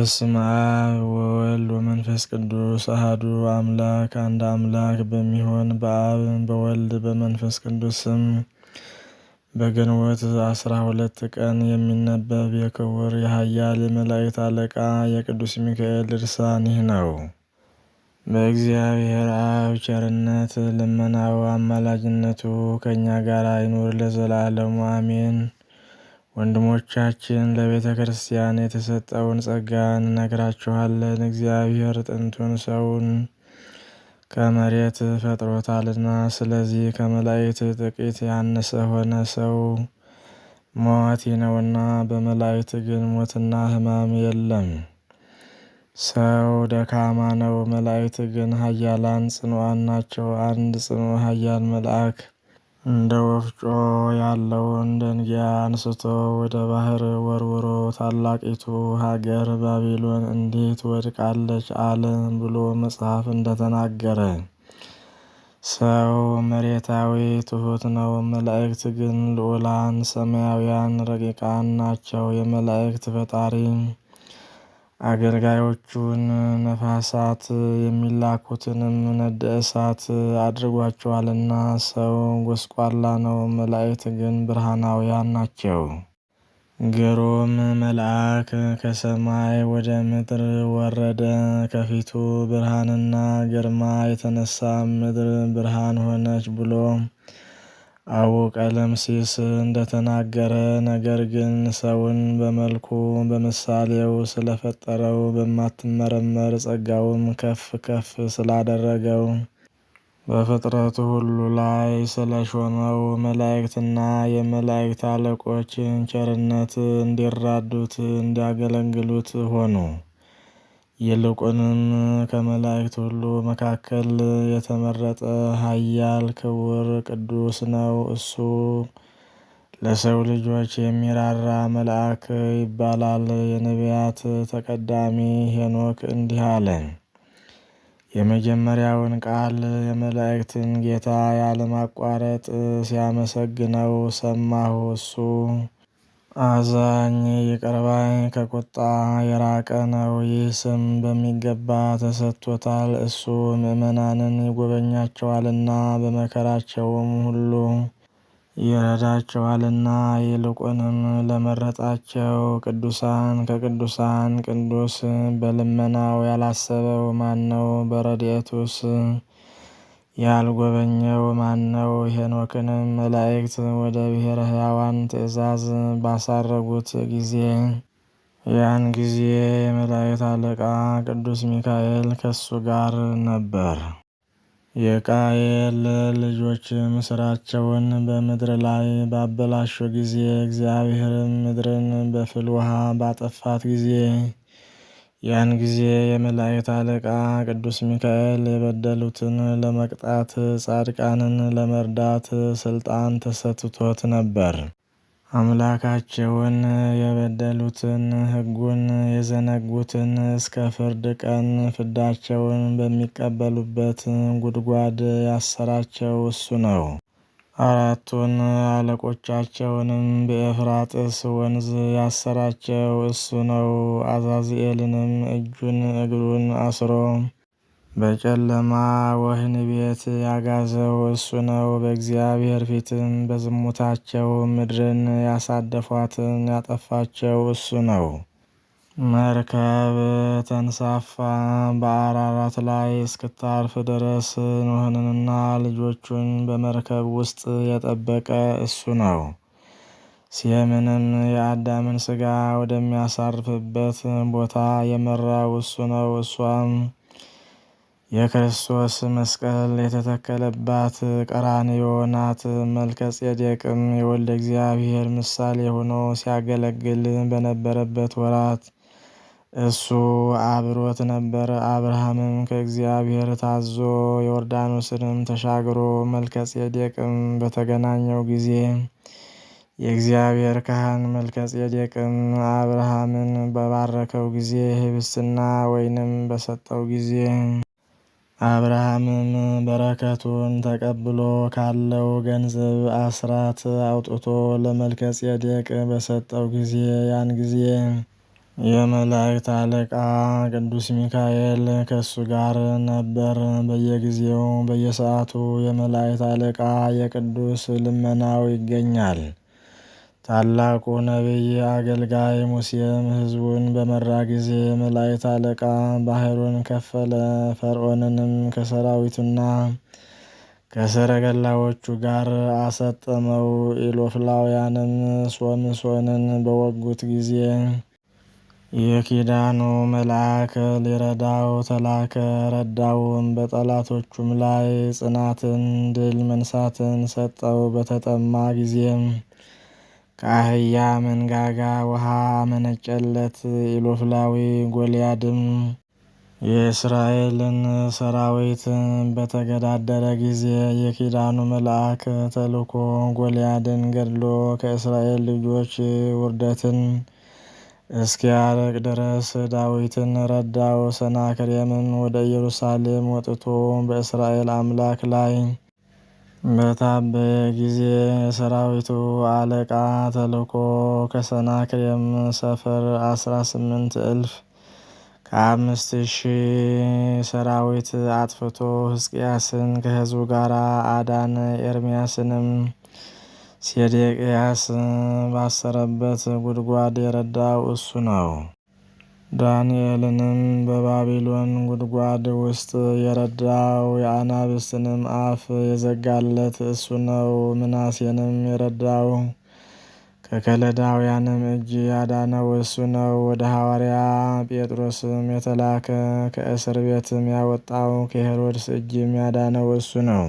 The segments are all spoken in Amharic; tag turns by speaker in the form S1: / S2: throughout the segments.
S1: በስመ አብ ወወልድ ወመንፈስ ቅዱስ አሐዱ አምላክ አንድ አምላክ በሚሆን በአብ በወልድ በመንፈስ ቅዱስ ስም በግንቦት 12 ቀን የሚነበብ የክቡር የኃያል የመላእክት አለቃ የቅዱስ ሚካኤል ድርሳን ይህ ነው። በእግዚአብሔር አብ ቸርነት ልመናው አማላጅነቱ ከእኛ ጋር ይኑር ለዘላለሙ አሜን። ወንድሞቻችን ለቤተ ክርስቲያን የተሰጠውን ጸጋ እንነግራችኋለን። እግዚአብሔር ጥንቱን ሰውን ከመሬት ፈጥሮታልና፣ ስለዚህ ከመላእክት ጥቂት ያነሰ ሆነ። ሰው ሟቲ ነውና፣ በመላእክት ግን ሞትና ሕማም የለም። ሰው ደካማ ነው፣ መላእክት ግን ኃያላን ጽኑዓን ናቸው። አንድ ጽኑ ኃያል መልአክ እንደ ወፍጮ ያለውን ደንጊያ አንስቶ ወደ ባህር ወርውሮ ታላቂቱ ሀገር ባቢሎን እንዴት ወድቃለች አለ ብሎ መጽሐፍ እንደተናገረ። ሰው መሬታዊ ትሑት ነው፣ መላእክት ግን ልዑላን ሰማያውያን ረቂቃን ናቸው። የመላእክት ፈጣሪ አገልጋዮቹን ነፋሳት የሚላኩትንም ነደ እሳት አድርጓቸዋልና። ሰው ጎስቋላ ነው፣ መላእክት ግን ብርሃናውያን ናቸው። ግሩም መልአክ ከሰማይ ወደ ምድር ወረደ። ከፊቱ ብርሃንና ግርማ የተነሳ ምድር ብርሃን ሆነች ብሎ አቡቀለምሲስ እንደተናገረ። ነገር ግን ሰውን በመልኩ በምሳሌው ስለፈጠረው በማትመረመር ጸጋውም ከፍ ከፍ ስላደረገው በፍጥረቱ ሁሉ ላይ ስለሾመው መላእክትና የመላእክት አለቆች ቸርነት እንዲራዱት እንዲያገለግሉት ሆኑ። ይልቁንም ከመላእክት ሁሉ መካከል የተመረጠ ኃያል ክቡር ቅዱስ ነው። እሱ ለሰው ልጆች የሚራራ መልአክ ይባላል። የነቢያት ተቀዳሚ ሄኖክ እንዲህ አለ። የመጀመሪያውን ቃል የመላእክትን ጌታ ያለማቋረጥ ሲያመሰግነው ሰማሁ። እሱ አዛኝ ይቅር ባይ ከቁጣ የራቀ ነው። ይህ ስም በሚገባ ተሰጥቶታል። እሱ ምዕመናንን ይጎበኛቸዋልና በመከራቸውም ሁሉ ይረዳቸዋልና። ይልቁንም ለመረጣቸው ቅዱሳን ከቅዱሳን ቅዱስ በልመናው ያላሰበው ማን ነው? በረድኤቱስ ያልጎበኘው ማን ነው? ሄኖክንም መላእክት ወደ ብሔረ ሕያዋን ትእዛዝ ባሳረጉት ጊዜ ያን ጊዜ የመላእክት አለቃ ቅዱስ ሚካኤል ከሱ ጋር ነበር። የቃየል ልጆችም ስራቸውን በምድር ላይ ባበላሹ ጊዜ እግዚአብሔርም ምድርን በፍል ውሃ ባጠፋት ጊዜ ያን ጊዜ የመላእክት አለቃ ቅዱስ ሚካኤል የበደሉትን ለመቅጣት ጻድቃንን ለመርዳት ስልጣን ተሰጥቶት ነበር። አምላካቸውን የበደሉትን ሕጉን የዘነጉትን እስከ ፍርድ ቀን ፍዳቸውን በሚቀበሉበት ጉድጓድ ያሰራቸው እሱ ነው። አራቱን አለቆቻቸውንም በኤፍራጥስ ወንዝ ያሰራቸው እሱ ነው። አዛዚኤልንም እጁን እግሩን አስሮ በጨለማ ወህኒ ቤት ያጋዘው እሱ ነው። በእግዚአብሔር ፊትም በዝሙታቸው ምድርን ያሳደፏትን ያጠፋቸው እሱ ነው። መርከብ ተንሳፋ በአራራት ላይ እስክታርፍ ድረስ ኖኅንና ልጆቹን በመርከብ ውስጥ የጠበቀ እሱ ነው። ሴምንም የአዳምን ሥጋ ወደሚያሳርፍበት ቦታ የመራው እሱ ነው። እሷም የክርስቶስ መስቀል የተተከለባት ቀራንዮ ናት። መልከጼዴቅም የወልደ እግዚአብሔር ምሳሌ ሆኖ ሲያገለግል በነበረበት ወራት እሱ አብሮት ነበር። አብርሃምም ከእግዚአብሔር ታዞ ዮርዳኖስንም ተሻግሮ መልከጼዴቅም በተገናኘው ጊዜ የእግዚአብሔር ካህን መልከጼዴቅም አብርሃምን በባረከው ጊዜ ኅብስትና ወይንም በሰጠው ጊዜ አብርሃምም በረከቱን ተቀብሎ ካለው ገንዘብ አስራት አውጥቶ ለመልከጼዴቅ በሰጠው ጊዜ ያን ጊዜ የመላእክት አለቃ ቅዱስ ሚካኤል ከእሱ ጋር ነበር። በየጊዜው በየሰዓቱ የመላእክት አለቃ የቅዱስ ልመናው ይገኛል። ታላቁ ነቢይ አገልጋይ ሙሴም ሕዝቡን በመራ ጊዜ የመላእክት አለቃ ባሕሩን ከፈለ። ፈርዖንንም ከሰራዊቱና ከሰረገላዎቹ ጋር አሰጠመው። ኢሎፍላውያንም ሶምሶንን በወጉት ጊዜ የኪዳኑ መልአክ ሊረዳው ተላከ። ረዳውም፣ በጠላቶቹም ላይ ጽናትን፣ ድል መንሳትን ሰጠው። በተጠማ ጊዜም ከአህያ መንጋጋ ውሃ አመነጨለት። ኢሎፍላዊ ጎልያድም የእስራኤልን ሰራዊት በተገዳደረ ጊዜ የኪዳኑ መልአክ ተልኮ ጎልያድን ገድሎ ከእስራኤል ልጆች ውርደትን እስኪያርቅ ድረስ ዳዊትን ረዳው። ሰናክሬምም ወደ ኢየሩሳሌም ወጥቶ በእስራኤል አምላክ ላይ በታበየ ጊዜ የሰራዊቱ አለቃ ተልኮ ከሰናክሬም ሰፈር 18,000 ከ5,000 ሰራዊት አጥፍቶ ሕዝቅያስን ከሕዝቡ ጋር አዳነ። ኤርምያስንም ሴዴቅያስ ባሰረበት ጉድጓድ የረዳው እሱ ነው። ዳንኤልንም በባቢሎን ጉድጓድ ውስጥ የረዳው የአናብስትንም አፍ የዘጋለት እሱ ነው። ምናሴንም የረዳው ከከለዳውያንም እጅ ያዳነው እሱ ነው። ወደ ሐዋርያ ጴጥሮስም የተላከ ከእስር ቤትም ያወጣው ከሄሮድስ እጅም ያዳነው እሱ ነው።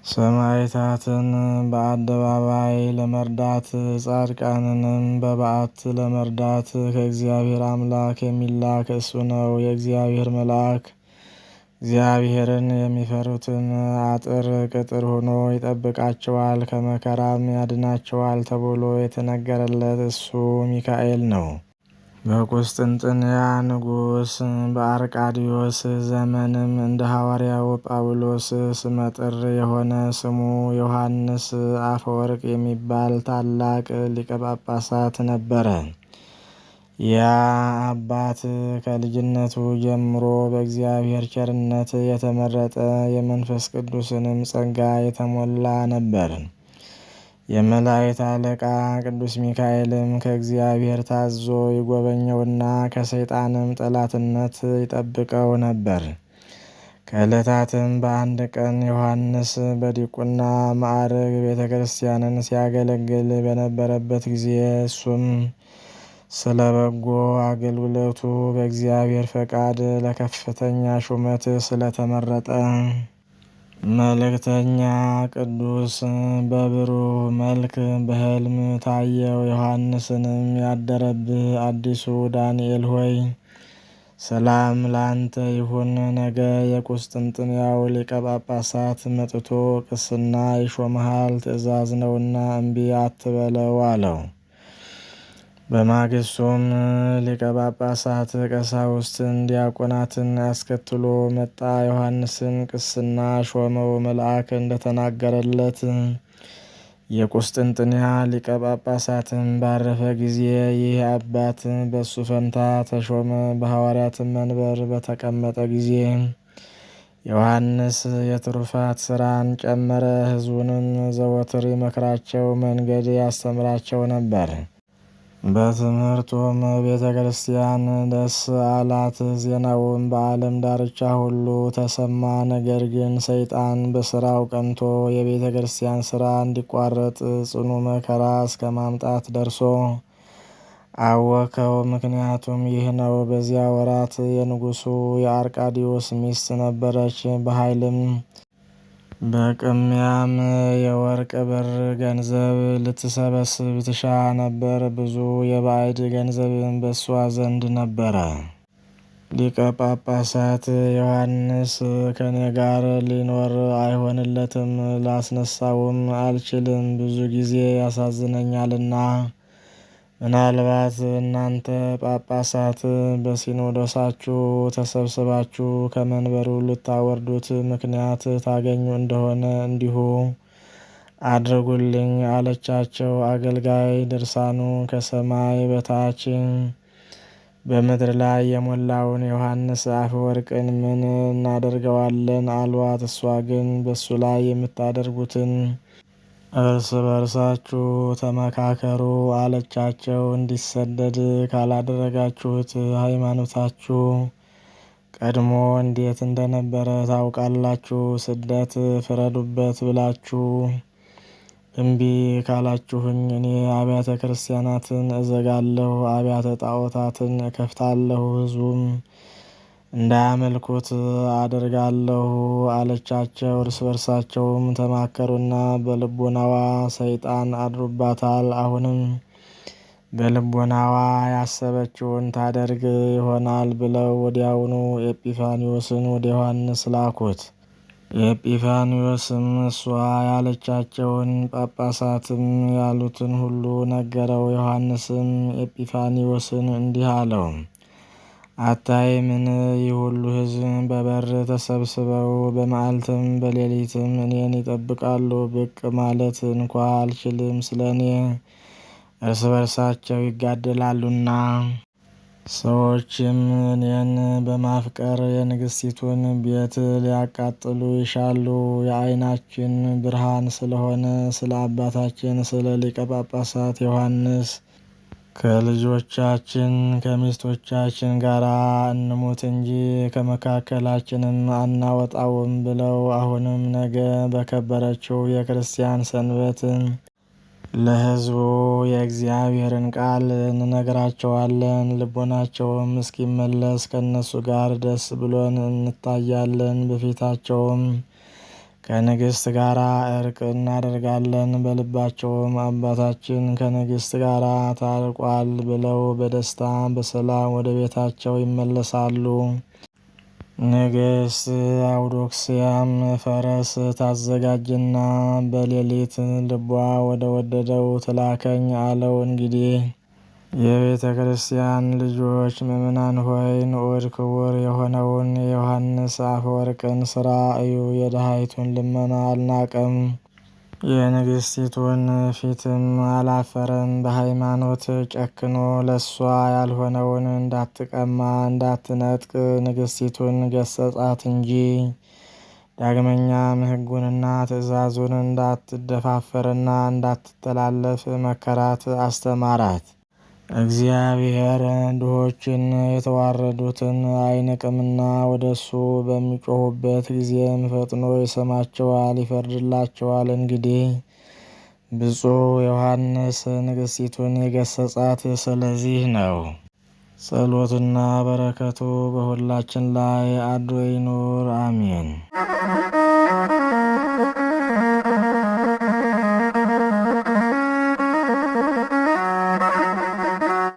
S1: ሰማዕታትን በአደባባይ ለመርዳት ጻድቃንንም በበዓት ለመርዳት ከእግዚአብሔር አምላክ የሚላክ እሱ ነው። የእግዚአብሔር መልአክ እግዚአብሔርን የሚፈሩትን አጥር ቅጥር ሆኖ ይጠብቃቸዋል፣ ከመከራም ያድናቸዋል ተብሎ የተነገረለት እሱ ሚካኤል ነው። በቁስጥንጥንያ ንጉሥ በአርቃዲዮስ ዘመንም እንደ ሐዋርያው ጳውሎስ ስመጥር የሆነ ስሙ ዮሐንስ አፈወርቅ የሚባል ታላቅ ሊቀ ጳጳሳት ነበረ። ያ አባት ከልጅነቱ ጀምሮ በእግዚአብሔር ቸርነት የተመረጠ የመንፈስ ቅዱስንም ጸጋ የተሞላ ነበር። የመላእክት አለቃ ቅዱስ ሚካኤልም ከእግዚአብሔር ታዞ ይጎበኘውና ከሰይጣንም ጠላትነት ይጠብቀው ነበር። ከዕለታትም በአንድ ቀን ዮሐንስ በዲቁና ማዕረግ ቤተ ክርስቲያንን ሲያገለግል በነበረበት ጊዜ እሱም ስለ በጎ አገልግሎቱ በእግዚአብሔር ፈቃድ ለከፍተኛ ሹመት ስለተመረጠ መልእክተኛ ቅዱስ በብሩህ መልክ በሕልም ታየው። ዮሐንስንም ያደረብህ አዲሱ ዳንኤል ሆይ ሰላም ላንተ ይሁን። ነገ የቁስጥንጥንያው ሊቀ ጳጳሳት መጥቶ ቅስና ይሾመሃል፣ ትእዛዝ ነውና እምቢ አትበለው አለው። በማግስቱም ሊቀ ጳጳሳት ቀሳውስትን ዲያቆናትን አስከትሎ መጣ። ዮሐንስን ቅስና ሾመው። መልአክ እንደተናገረለት የቁስጥንጥንያ ሊቀ ጳጳሳትን ባረፈ ጊዜ ይህ አባት በሱ ፈንታ ተሾመ። በሐዋርያትም መንበር በተቀመጠ ጊዜ ዮሐንስ የትሩፋት ስራን ጨመረ። ሕዝቡንም ዘወትር ይመክራቸው፣ መንገድ ያስተምራቸው ነበር። በትምህርቱም ቤተ ክርስቲያን ደስ አላት። ዜናውም በዓለም ዳርቻ ሁሉ ተሰማ። ነገር ግን ሰይጣን በስራው ቀንቶ የቤተ ክርስቲያን ስራ እንዲቋረጥ ጽኑ መከራ እስከ ማምጣት ደርሶ አወከው። ምክንያቱም ይህ ነው። በዚያ ወራት የንጉሱ የአርቃዲዮስ ሚስት ነበረች። በኃይልም በቅሚያም የወርቅ ብር ገንዘብ ልትሰበስብ ትሻ ነበር። ብዙ የባዕድ ገንዘብም በሷ ዘንድ ነበረ። ሊቀ ጳጳሳት ዮሐንስ ከኔ ጋር ሊኖር አይሆንለትም፣ ላስነሳውም አልችልም፣ ብዙ ጊዜ ያሳዝነኛልና ምናልባት እናንተ ጳጳሳት በሲኖዶሳችሁ ተሰብስባችሁ ከመንበሩ ልታወርዱት ምክንያት ታገኙ እንደሆነ እንዲሁ አድርጉልኝ አለቻቸው። አገልጋይ ድርሳኑ ከሰማይ በታች በምድር ላይ የሞላውን ዮሐንስ አፈወርቅን ምን እናደርገዋለን አሏት። እሷ ግን በሱ ላይ የምታደርጉትን እርስ በርሳችሁ ተመካከሩ አለቻቸው። እንዲሰደድ ካላደረጋችሁት ሃይማኖታችሁ ቀድሞ እንዴት እንደነበረ ታውቃላችሁ። ስደት ፍረዱበት ብላችሁ እምቢ ካላችሁኝ እኔ አብያተ ክርስቲያናትን እዘጋለሁ፣ አብያተ ጣዖታትን እከፍታለሁ፣ ሕዝቡም እንዳያመልኩት አደርጋለሁ አለቻቸው። እርስ በርሳቸውም ተማከሩና በልቦናዋ ሰይጣን አድሮባታል፣ አሁንም በልቦናዋ ያሰበችውን ታደርግ ይሆናል ብለው ወዲያውኑ ኤጲፋንዮስን ወደ ዮሐንስ ላኩት። ኤጲፋንዮስም እሷ ያለቻቸውን ጳጳሳትም ያሉትን ሁሉ ነገረው። ዮሐንስም ኤጲፋንዮስን እንዲህ አለው፣ አታይምን? ይህ ሁሉ ሕዝብ በበር ተሰብስበው በመዓልትም በሌሊትም እኔን ይጠብቃሉ። ብቅ ማለት እንኳ አልችልም፣ ስለ እኔ እርስ በርሳቸው ይጋደላሉና። ሰዎችም እኔን በማፍቀር የንግሥቲቱን ቤት ሊያቃጥሉ ይሻሉ። የዓይናችን ብርሃን ስለሆነ ስለ አባታችን ስለ ሊቀ ጳጳሳት ዮሐንስ ከልጆቻችን ከሚስቶቻችን ጋር እንሙት እንጂ ከመካከላችንም አናወጣውም ብለው አሁንም ነገ በከበረችው የክርስቲያን ሰንበት ለሕዝቡ የእግዚአብሔርን ቃል እንነግራቸዋለን። ልቦናቸውም እስኪመለስ ከእነሱ ጋር ደስ ብሎን እንታያለን። በፊታቸውም ከንግሥት ጋር እርቅ እናደርጋለን። በልባቸውም አባታችን ከንግሥት ጋር ታርቋል ብለው በደስታ በሰላም ወደ ቤታቸው ይመለሳሉ። ንግሥት አውዶክስያም ፈረስ ታዘጋጅና በሌሊት ልቧ ወደ ወደደው ትላከኝ አለው። እንግዲህ የቤተ ክርስቲያን ልጆች ምእመናን ሆይ ንዑድ ክቡር የሆነውን የዮሐንስ አፈወርቅን ሥራ እዩ። የድሃይቱን ልመና አልናቀም፣ የንግሥቲቱን ፊትም አላፈረም። በሃይማኖት ጨክኖ ለሷ ያልሆነውን እንዳትቀማ እንዳትነጥቅ ንግሥቲቱን ገሰጻት እንጂ ዳግመኛም ሕጉንና ትእዛዙን እንዳትደፋፈርና እንዳትተላለፍ መከራት፣ አስተማራት። እግዚአብሔር ድሆችን የተዋረዱትን አይንቅምና ወደ እሱ በሚጮኹበት ጊዜም ፈጥኖ ይሰማቸዋል፣ ይፈርድላቸዋል። እንግዲህ ብፁዕ ዮሐንስ ንግሥቲቱን የገሰጻት ስለዚህ ነው። ጸሎቱና በረከቱ በሁላችን ላይ አድሮ ይኑር፣ አሜን።